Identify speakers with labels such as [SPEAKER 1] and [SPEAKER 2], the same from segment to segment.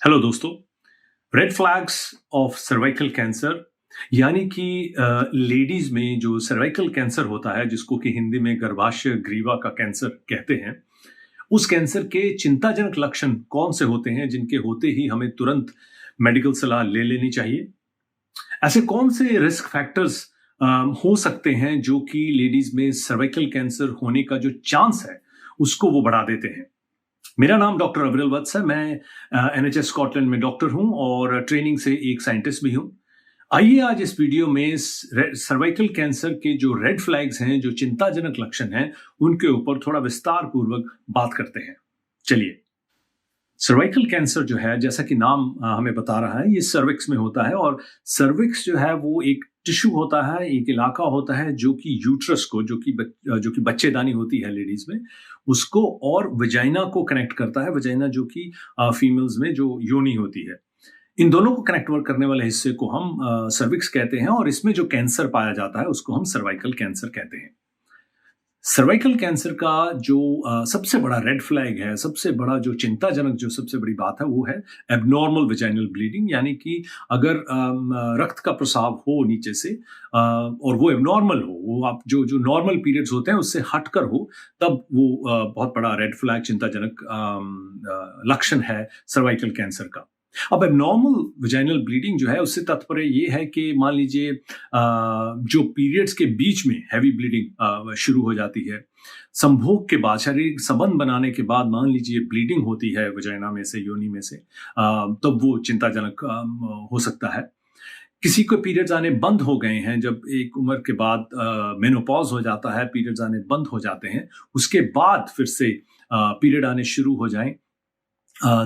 [SPEAKER 1] Hello दोस्तों। Red flags of cervical cancer यानी कि लेडीज में जो सर्वाइकल कैंसर होता है जिसको कि हिंदी में गर्भाशय ग्रीवा का कैंसर कहते हैं, उस कैंसर के चिंताजनक लक्षण कौन से होते हैं जिनके होते ही हमें तुरंत मेडिकल सलाह ले लेनी चाहिए। ऐसे कौन से रिस्क फैक्टर्स हो सकते हैं जो कि लेडीज में सर्वाइकल कैंसर होने का जो चांस है उसको वो बढ़ा देते हैं। मेरा नाम डॉक्टर अविरल वत्स है। मैं एनएचएस स्कॉटलैंड में डॉक्टर हूं और ट्रेनिंग से एक साइंटिस्ट भी हूं। आइए आज इस वीडियो में सर्वाइकल कैंसर के जो रेड फ्लैग्स हैं, जो चिंताजनक लक्षण हैं, उनके ऊपर थोड़ा विस्तार पूर्वक बात करते हैं। चलिए, सर्वाइकल कैंसर जो है, जैसा कि नाम हमें बता रहा है, ये सर्विक्स में होता है और सर्विक्स जो है वो एक टिश्यू होता है, एक इलाका होता है जो कि यूट्रस को, जो कि बच्चेदानी होती है लेडीज में, उसको और वजाइना को कनेक्ट करता है। वजाइना जो कि फीमेल्स में जो योनि होती है, इन दोनों को कनेक्ट करने वाले हिस्से को हम सर्विक्स कहते हैं और इसमें जो कैंसर पाया जाता है उसको हम सर्वाइकल कैंसर कहते हैं। सर्वाइकल कैंसर का जो सबसे बड़ा रेड फ्लैग है, सबसे बड़ा जो चिंताजनक, जो सबसे बड़ी बात है, वो है एबनॉर्मल वेजाइनल ब्लीडिंग। यानी कि अगर रक्त का प्रसाव हो नीचे से और वो एबनॉर्मल हो, वो आप जो जो नॉर्मल पीरियड्स होते हैं उससे हटकर हो, तब वो बहुत बड़ा रेड फ्लैग, चिंताजनक लक्षण है सर्वाइकल कैंसर का। अब एबनॉर्मल वेजाइनल ब्लीडिंग जो है उससे तात्पर्य ये है कि मान लीजिए जो पीरियड्स के बीच में हैवी ब्लीडिंग शुरू हो जाती है, संभोग के बाद, शारीरिक संबंध बनाने के बाद मान लीजिए ब्लीडिंग होती है वजाइना में से, योनि में से, तब वो चिंताजनक हो सकता है। किसी को पीरियड्स आने बंद हो गए हैं, जब एक उम्र के बाद मेनोपॉज हो जाता है, पीरियड्स आने बंद हो जाते हैं, उसके बाद फिर से पीरियड आने शुरू हो जाएं,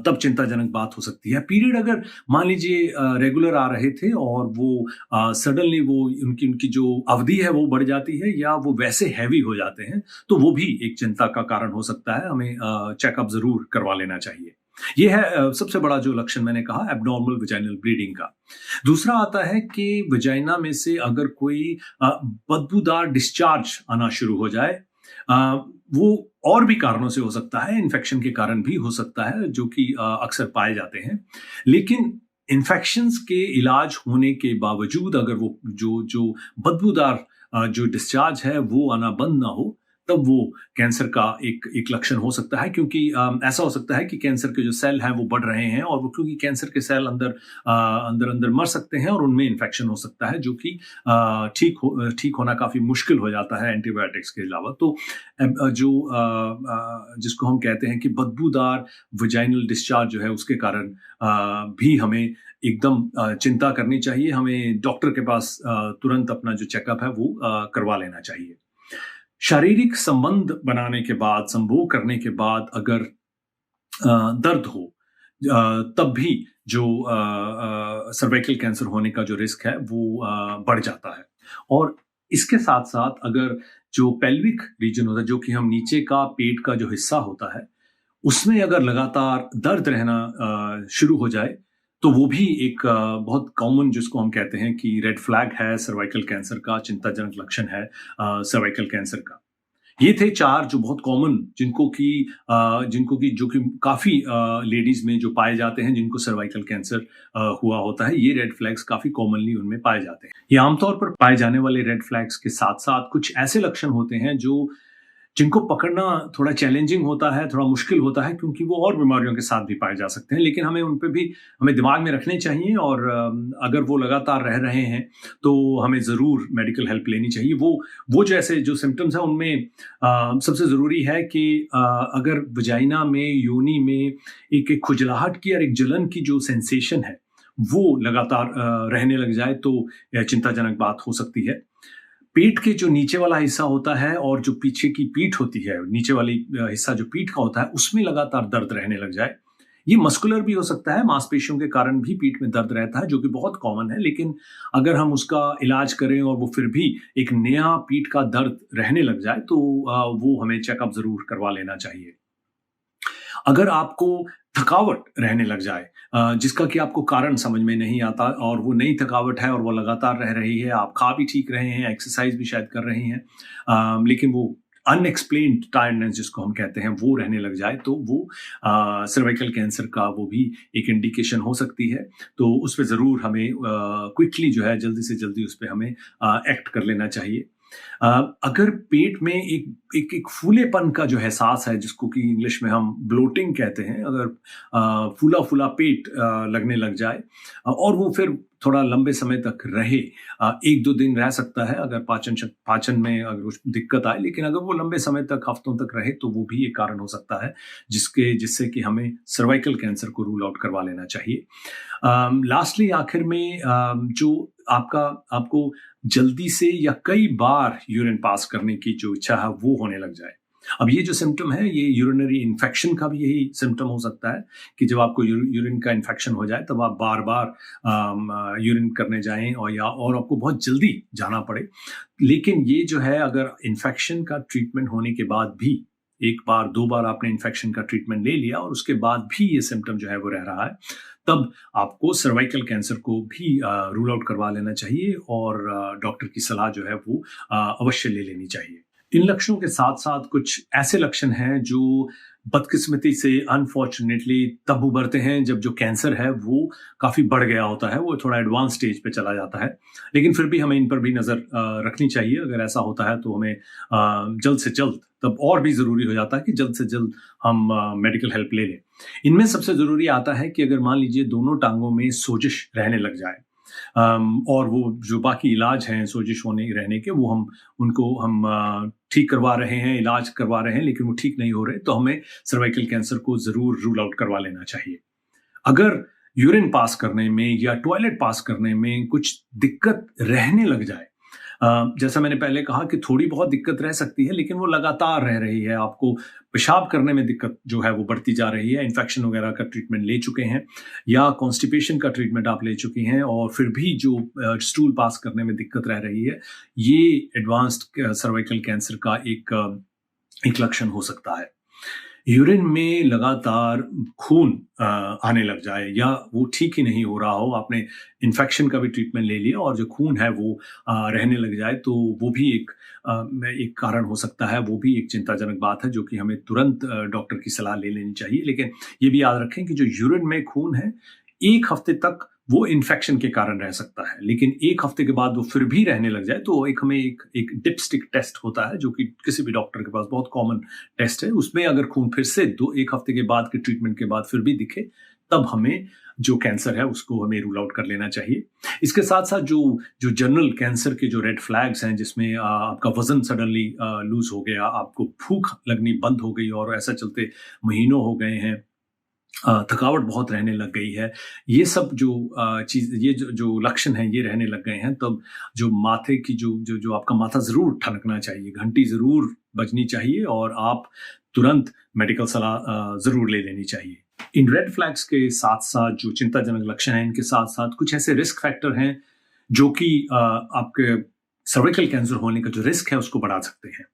[SPEAKER 1] तब चिंताजनक बात हो सकती है। पीरियड अगर मान लीजिए रेगुलर आ रहे थे और वो सडनली वो उनकी जो अवधि है वो बढ़ जाती है या वो वैसे हैवी हो जाते हैं, तो वो भी एक चिंता का कारण हो सकता है। हमें चेकअप जरूर करवा लेना चाहिए। ये है सबसे बड़ा जो लक्षण मैंने कहा, एबनॉर्मल वेजाइनल ब्लीडिंग का। दूसरा आता है कि वजाइना में से अगर कोई बदबूदार डिस्चार्ज आना शुरू हो जाए, वो और भी कारणों से हो सकता है, इन्फेक्शन के कारण भी हो सकता है, जो कि अक्सर पाए जाते हैं। लेकिन इन्फेक्शंस के इलाज होने के बावजूद अगर वो जो जो बदबूदार जो डिस्चार्ज है वो आना बंद ना हो, तब वो कैंसर का एक लक्षण हो सकता है। क्योंकि ऐसा हो सकता है कि कैंसर के जो सेल हैं वो बढ़ रहे हैं और वो, क्योंकि कैंसर के सेल अंदर मर सकते हैं और उनमें इन्फेक्शन हो सकता है, जो कि ठीक होना काफी मुश्किल हो जाता है एंटीबायोटिक्स के अलावा। तो जो जिसको हम कहते हैं कि बदबूदार वजाइनल डिस्चार्ज जो है, उसके कारण भी हमें एकदम चिंता करनी चाहिए। हमें डॉक्टर के पास तुरंत अपना जो चेकअप है वो करवा लेना चाहिए। शारीरिक संबंध बनाने के बाद, संभोग करने के बाद अगर दर्द हो, तब भी जो सर्वाइकल कैंसर होने का जो रिस्क है वो बढ़ जाता है। और इसके साथ साथ अगर जो पेल्विक रीजन होता है, जो कि हम नीचे का पेट का जो हिस्सा होता है, उसमें अगर लगातार दर्द रहना शुरू हो जाए, तो वो भी एक बहुत कॉमन, जिसको हम कहते हैं कि रेड फ्लैग है सर्वाइकल कैंसर का, चिंताजनक लक्षण है सर्वाइकल कैंसर का। ये थे 4 जो बहुत कॉमन, जिनको कि जो कि काफी लेडीज में जो पाए जाते हैं, जिनको सर्वाइकल कैंसर हुआ होता है। ये रेड फ्लैग्स काफी कॉमनली उनमें पाए जाते हैं। ये आमतौर पर पाए जाने वाले रेड फ्लैग्स के साथ साथ कुछ ऐसे लक्षण होते हैं जिनको पकड़ना थोड़ा चैलेंजिंग होता है, थोड़ा मुश्किल होता है, क्योंकि वो और बीमारियों के साथ भी पाए जा सकते हैं। लेकिन हमें उन पे भी हमें दिमाग में रखने चाहिए और अगर वो लगातार रह रहे हैं तो हमें ज़रूर मेडिकल हेल्प लेनी चाहिए। वो जैसे जो सिम्टम्स हैं उनमें सबसे ज़रूरी है कि अगर वजाइना में, योनि में एक खुजलाहट की और एक जलन की जो सेंसेशन है वो लगातार रहने लग जाए, तो चिंताजनक बात हो सकती है। पेट के जो नीचे वाला हिस्सा होता है और जो पीछे की पीठ होती है, नीचे वाली हिस्सा जो पीठ का होता है, उसमें लगातार दर्द रहने लग जाए। ये मस्कुलर भी हो सकता है, मांसपेशियों के कारण भी पीठ में दर्द रहता है, जो कि बहुत कॉमन है। लेकिन अगर हम उसका इलाज करें और वो फिर भी एक नया पीठ का दर्द रहने लग जाए, तो वो हमें चेकअप जरूर करवा लेना चाहिए। अगर आपको थकावट रहने लग जाए, जिसका कि आपको कारण समझ में नहीं आता, और वो नई थकावट है और वो लगातार रह रही है, आप खा भी ठीक रहे हैं, एक्सरसाइज भी शायद कर रहे हैं, लेकिन वो अनएक्सप्लेन्ड टायर्डनेस जिसको हम कहते हैं वो रहने लग जाए, तो वो सर्वाइकल कैंसर का वो भी एक इंडिकेशन हो सकती है। तो उस पे ज़रूर हमें क्विकली जो है जल्दी से जल्दी उस पे हमें एक्ट कर लेना चाहिए। अगर पेट में एक फूलेपन का जो एहसास है जिसको कि इंग्लिश में हम ब्लोटिंग कहते हैं, अगर फूला-फूला पेट लगने लग जाए और वो फिर थोड़ा लंबे समय तक रहे, 1-2 दिन रह सकता है अगर पाचन में अगर कुछ दिक्कत आए, लेकिन अगर वो लंबे समय तक, हफ्तों तक रहे तो वो भी एक कारण हो सकता है जिससे कि हमें सर्वाइकल कैंसर को रूल आउट करवा लेना चाहिए। लास्टली आखिर में जो आपको जल्दी से या कई बार यूरिन पास करने की जो इच्छा है वो होने लग जाए। अब ये जो सिम्पटम है ये यूरिनरी इन्फेक्शन का भी यही सिम्पटम हो सकता है कि जब आपको यूरिन का इन्फेक्शन हो जाए तब आप बार-बार यूरिन करने जाएँ और आपको बहुत जल्दी जाना पड़े। लेकिन ये जो है अगर इन्फेक्शन का ट्रीटमेंट होने के बाद भी 1 बार 2 बार आपने इन्फेक्शन का ट्रीटमेंट ले लिया और उसके बाद भी ये सिम्पटम जो है वो रह रहा है, तब आपको सर्वाइकल कैंसर को भी रूल आउट करवा लेना चाहिए और डॉक्टर की सलाह जो है वो अवश्य ले लेनी चाहिए। इन लक्षणों के साथ-साथ कुछ ऐसे लक्षण हैं जो बदकिस्मती से अनफॉर्च्यूनेटली तब उभरते हैं जब जो कैंसर है वो काफ़ी बढ़ गया होता है, वो थोड़ा एडवांस स्टेज पे चला जाता है। लेकिन फिर भी हमें इन पर भी नज़र रखनी चाहिए। अगर ऐसा होता है तो हमें जल्द से जल्द, तब और भी ज़रूरी हो जाता है कि जल्द से जल्द हम मेडिकल हेल्प ले लें। इनमें सबसे ज़रूरी आता है कि अगर मान लीजिए दोनों टाँगों में सोजिश रहने लग जाए, और वो जो बाकी इलाज हैं सोजिश होने रहने के, वो हम ठीक करवा रहे हैं, इलाज करवा रहे हैं, लेकिन वो ठीक नहीं हो रहे, तो हमें सर्वाइकल कैंसर को ज़रूर रूल आउट करवा लेना चाहिए। अगर यूरिन पास करने में या टॉयलेट पास करने में कुछ दिक्कत रहने लग जाए, जैसा मैंने पहले कहा कि थोड़ी बहुत दिक्कत रह सकती है, लेकिन वो लगातार रह रही है, आपको पेशाब करने में दिक्कत जो है वो बढ़ती जा रही है, इन्फेक्शन वगैरह का ट्रीटमेंट ले चुके हैं या कॉन्स्टिपेशन का ट्रीटमेंट आप ले चुकी हैं और फिर भी जो स्टूल पास करने में दिक्कत रह रही है, ये एडवांस्ड सर्वाइकल कैंसर का एक लक्षण हो सकता है। यूरिन में लगातार खून आने लग जाए या वो ठीक ही नहीं हो रहा हो, आपने इन्फेक्शन का भी ट्रीटमेंट ले लिया और जो खून है वो रहने लग जाए, तो वो भी एक कारण हो सकता है, वो भी एक चिंताजनक बात है जो कि हमें तुरंत डॉक्टर की सलाह ले लेनी चाहिए। लेकिन ये भी याद रखें कि जो यूरिन में खून है, 1 हफ्ते तक वो इन्फेक्शन के कारण रह सकता है, लेकिन 1 हफ्ते के बाद वो फिर भी रहने लग जाए तो हमें एक डिपस्टिक टेस्ट होता है जो कि किसी भी डॉक्टर के पास बहुत कॉमन टेस्ट है। उसमें अगर खून फिर से 1 हफ्ते के बाद के ट्रीटमेंट के बाद फिर भी दिखे, तब हमें जो कैंसर है उसको हमें रूल आउट कर लेना चाहिए। इसके साथ-साथ जो जनरल कैंसर के जो रेड फ्लैग्स हैं जिसमें आपका वज़न सडनली लूज़ हो गया, आपको भूख लगनी बंद हो गई और ऐसा चलते महीनों हो गए हैं, थकावट बहुत रहने लग गई है, ये सब जो ये जो लक्षण हैं ये रहने लग गए हैं, तब जो माथे की जो आपका माथा ज़रूर ठनकना चाहिए, घंटी ज़रूर बजनी चाहिए और आप तुरंत मेडिकल सलाह ज़रूर ले लेनी चाहिए। इन रेड फ्लैग्स के साथ-साथ जो चिंताजनक लक्षण हैं, इनके साथ-साथ कुछ ऐसे रिस्क फैक्टर हैं जो कि आपके सर्वाइकल कैंसर होने का जो रिस्क है उसको बढ़ा सकते हैं।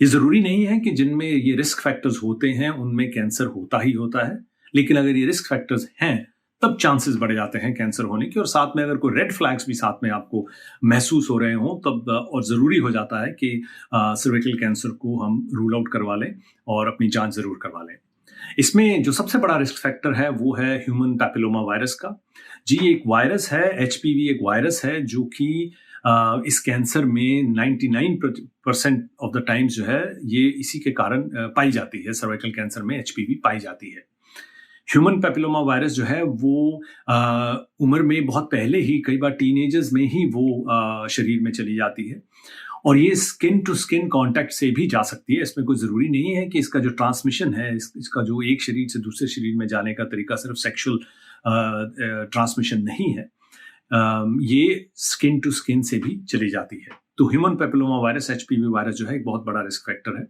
[SPEAKER 1] ये ज़रूरी नहीं है कि जिनमें ये रिस्क फैक्टर्स होते हैं उनमें कैंसर होता ही होता है, लेकिन अगर ये रिस्क फैक्टर्स हैं तब चांसेस बढ़ जाते हैं कैंसर होने के, और साथ में अगर कोई रेड फ्लैग्स भी साथ में आपको महसूस हो रहे हों तब और ज़रूरी हो जाता है कि सर्वाइकल कैंसर को हम रूल आउट करवा लें और अपनी जांच ज़रूर करवा लें। इसमें जो सबसे बड़ा रिस्क फैक्टर है वो है ह्यूमन पैपिलोमा वायरस का। जी, एक वायरस है, एचपीवी एक वायरस है जो कि इस कैंसर में 99% ऑफ द टाइम्स जो है ये इसी के कारण पाई जाती है, सर्वाइकल कैंसर में एचपीवी पाई जाती है। ह्यूमन पैपिलोमा वायरस जो है वो उम्र में बहुत पहले ही, कई बार टीनेजर्स में ही वो शरीर में चली जाती है और ये स्किन टू स्किन कांटेक्ट से भी जा सकती है। इसमें कोई ज़रूरी नहीं है कि इसका जो ट्रांसमिशन है, इसका जो एक शरीर से दूसरे शरीर में जाने का तरीका सिर्फ सेक्सुअल ट्रांसमिशन नहीं है, ये स्किन टू स्किन से भी चली जाती है। तो human papilloma virus, HPV virus जो है एक बहुत बड़ा रिस्क फैक्टर है।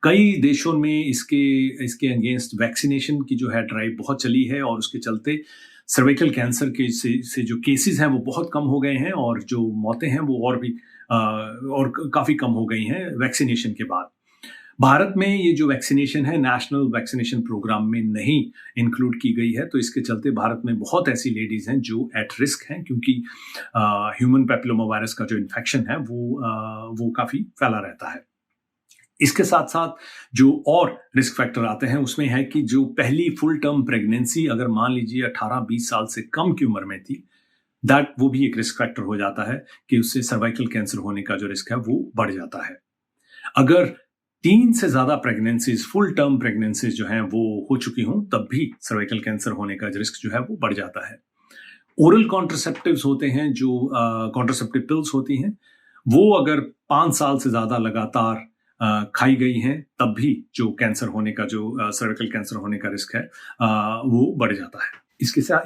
[SPEAKER 1] कई देशों में इसके अगेंस्ट वैक्सीनेशन की जो है ड्राइव बहुत चली है और उसके चलते सर्वाइकल कैंसर के से जो केसेस हैं वो बहुत कम हो गए हैं और जो मौतें हैं वो और काफ़ी कम हो गई हैं वैक्सीनेशन के बाद। भारत में ये जो वैक्सीनेशन है नेशनल वैक्सीनेशन प्रोग्राम में नहीं इंक्लूड की गई है, तो इसके चलते भारत में बहुत ऐसी लेडीज हैं जो एट रिस्क हैं क्योंकि ह्यूमन पैपिलोमा वायरस का जो इन्फेक्शन है वो काफ़ी फैला रहता है। इसके साथ साथ जो और रिस्क फैक्टर आते हैं उसमें है कि जो पहली फुल टर्म प्रेगनेंसी अगर मान लीजिए 18-20 साल से कम की उम्र में थी, दैट वो भी एक रिस्क फैक्टर हो जाता है कि उससे सर्वाइकल कैंसर होने का जो रिस्क है वो बढ़ जाता है। अगर 3 से ज़्यादा प्रेगनेंसीज़, फुल टर्म प्रेगनेंसीज़ जो हैं वो हो चुकी हों, तब भी सर्वाइकल कैंसर होने का जो रिस्क जो है वो बढ़ जाता है। ओरल कॉन्ट्रासेप्टिव्स होते हैं जो कॉन्ट्रासेप्टिव पिल्स होती हैं, वो अगर 5 साल से ज़्यादा लगातार खाई गई हैं, तब भी जो कैंसर होने का जो सर्वाइकल कैंसर होने का रिस्क है वो बढ़ जाता है।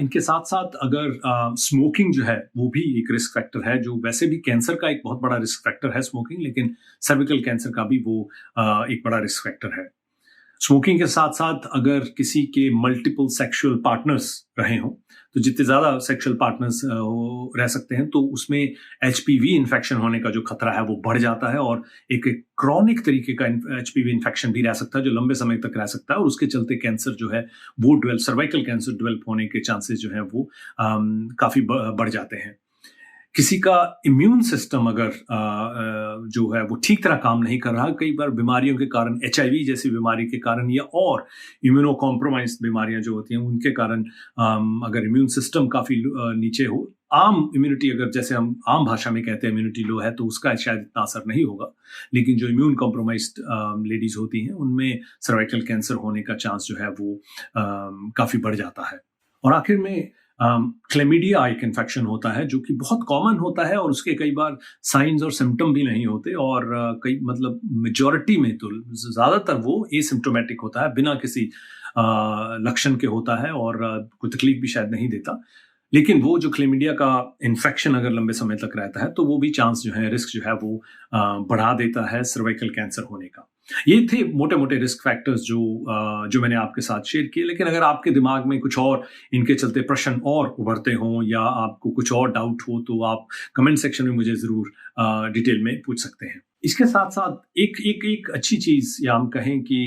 [SPEAKER 1] इनके साथ-साथ अगर स्मोकिंग जो है वो भी एक रिस्क फैक्टर है, जो वैसे भी कैंसर का एक बहुत बड़ा रिस्क फैक्टर है स्मोकिंग, लेकिन सर्वाइकल कैंसर का भी वो एक बड़ा रिस्क फैक्टर है। स्मोकिंग के साथ-साथ अगर किसी के मल्टीपल सेक्सुअल पार्टनर्स रहे हों, तो जितने ज़्यादा सेक्सुअल पार्टनर्स वो रह सकते हैं, तो उसमें एचपीवी इन्फेक्शन होने का जो खतरा है, वो बढ़ जाता है और एक क्रॉनिक तरीके का एचपीवी इन्फेक्शन भी रह सकता है, जो लंबे समय तक रह सकता है और उसके चलते कैंसर जो है, वो सर्वाइकल कैंसर डेवलप होने के चांसेस जो हैं, वो काफ़ी बढ़ जाते हैं। किसी का इम्यून सिस्टम अगर जो है वो ठीक तरह काम नहीं कर रहा, कई बार बीमारियों के कारण, एचआईवी जैसी बीमारी के कारण या और इम्यूनो कॉम्प्रोमाइज बीमारियां जो होती हैं उनके कारण अगर इम्यून सिस्टम काफ़ी नीचे हो, आम इम्यूनिटी अगर जैसे हम आम भाषा में कहते हैं इम्यूनिटी लो है, तो उसका शायद इतना असर नहीं होगा, लेकिन जो इम्यून कॉम्प्रोमाइज्ड लेडीज होती हैं उनमें सर्वाइकल कैंसर होने का चांस जो है वो काफ़ी बढ़ जाता है। और आखिर में क्लेमिडिया एक इन्फेक्शन होता है जो कि बहुत कॉमन होता है और उसके कई बार साइंस और सिम्टम भी नहीं होते और कई मतलब मेजॉरिटी में तो ज़्यादातर वो एसिम्प्टोमेटिक होता है, बिना किसी लक्षण के होता है और कोई तकलीफ भी शायद नहीं देता। लेकिन वो जो क्लेमिडिया का इन्फेक्शन अगर लंबे समय तक रहता है तो वो भी चांस जो है, रिस्क जो है वो बढ़ा देता है सर्वाइकल कैंसर होने का। ये थे मोटे-मोटे रिस्क फैक्टर्स जो मैंने आपके साथ शेयर किए, लेकिन अगर आपके दिमाग में कुछ और इनके चलते प्रश्न और उभरते हों या आपको कुछ और डाउट हो तो आप कमेंट सेक्शन में मुझे ज़रूर डिटेल में पूछ सकते हैं। इसके साथ-साथ एक अच्छी चीज़ या हम कहें कि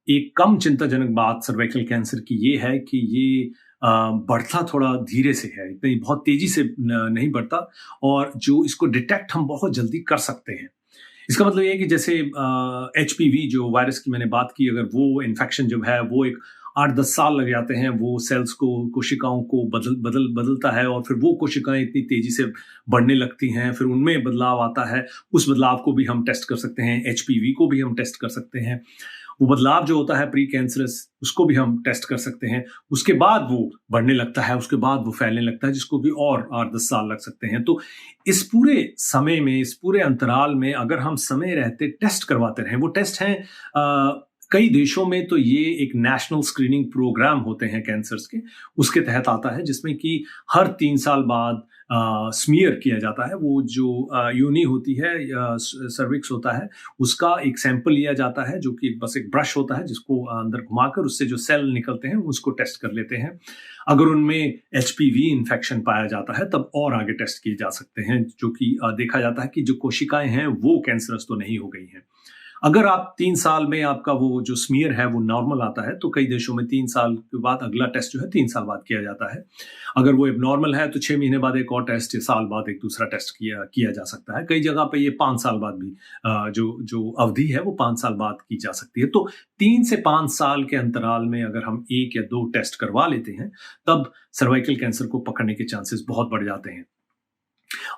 [SPEAKER 1] एक कम चिंताजनक बात सर्वाइकल कैंसर की ये है कि ये बढ़ता थोड़ा धीरे से है, इतनी बहुत तेज़ी से नहीं बढ़ता और जो इसको डिटेक्ट हम बहुत जल्दी कर सकते हैं। इसका मतलब ये है कि जैसे एचपीवी जो वायरस की मैंने बात की, अगर वो इन्फेक्शन जब है वो एक 8-10 साल लग जाते हैं, वो सेल्स को, कोशिकाओं को बदलता है और फिर वो कोशिकाएं इतनी तेजी से बढ़ने लगती हैं, फिर उनमें बदलाव आता है। उस बदलाव को भी हम टेस्ट कर सकते हैं, एचपीवी को भी हम टेस्ट कर सकते हैं। वो बदलाव जो होता है प्री कैंसरस, उसको भी हम टेस्ट कर सकते हैं। उसके बाद वो बढ़ने लगता है, उसके बाद वो फैलने लगता है, जिसको भी और 8-10 साल लग सकते हैं। तो इस पूरे समय में, इस पूरे अंतराल में अगर हम समय रहते टेस्ट करवाते रहें, वो टेस्ट हैं कई देशों में तो ये एक नेशनल स्क्रीनिंग प्रोग्राम होते हैं कैंसर्स के, उसके तहत आता है, जिसमें कि हर 3 साल बाद स्मीयर किया जाता है। वो जो योनि होती है या सर्विक्स होता है, उसका एक सैंपल लिया जाता है, जो कि बस एक ब्रश होता है जिसको अंदर घुमाकर उससे जो सेल निकलते हैं उसको टेस्ट कर लेते हैं। अगर उनमें एचपीवी इन्फेक्शन पाया जाता है तब और आगे टेस्ट किए जा सकते हैं, जो कि देखा जाता है कि जो कोशिकाएं हैं वो कैंसरस तो नहीं हो गई हैं। अगर आप 3 साल में आपका वो जो स्मीयर है वो नॉर्मल आता है, तो कई देशों में 3 साल के बाद अगला टेस्ट जो है 3 साल बाद किया जाता है। अगर वो एबनॉर्मल है तो 6 महीने बाद एक और टेस्ट या साल बाद एक दूसरा टेस्ट किया जा सकता है। कई जगह पे ये 5 साल बाद भी जो अवधि है वो 5 साल बाद की जा सकती है। तो 3 से 5 साल के अंतराल में अगर हम 1 या 2 टेस्ट करवा लेते हैं, तब सर्वाइकल कैंसर को पकड़ने के चांसेस बहुत बढ़ जाते हैं।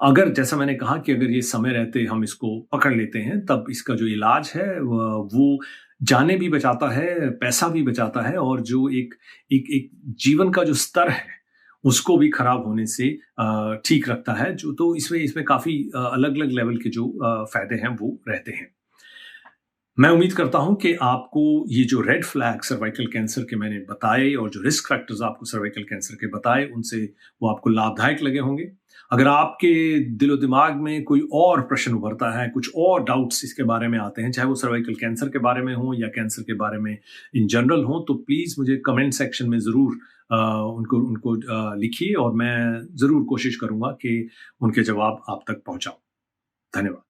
[SPEAKER 1] अगर जैसा मैंने कहा कि अगर ये समय रहते हम इसको पकड़ लेते हैं, तब इसका जो इलाज है वो जानें भी बचाता है, पैसा भी बचाता है और जो एक एक एक जीवन का जो स्तर है, उसको भी खराब होने से ठीक रखता है। जो तो इसमें काफ़ी अलग-अलग लेवल के जो फ़ायदे हैं वो रहते हैं। मैं उम्मीद करता हूं कि आपको ये जो रेड फ्लैग सर्वाइकल कैंसर के मैंने बताए और जो रिस्क फैक्टर्स आपको सर्वाइकल कैंसर के बताए, उनसे वो आपको लाभदायक लगे होंगे। अगर आपके दिलो दिमाग में कोई और प्रश्न उभरता है, कुछ और डाउट्स इसके बारे में आते हैं, चाहे वो सर्वाइकल कैंसर के बारे में हो या कैंसर के बारे में इन जनरल हो, तो प्लीज़ मुझे कमेंट सेक्शन में ज़रूर उनको लिखिए और मैं ज़रूर कोशिश करूँगा कि उनके जवाब आप तक पहुँचाऊँ। धन्यवाद।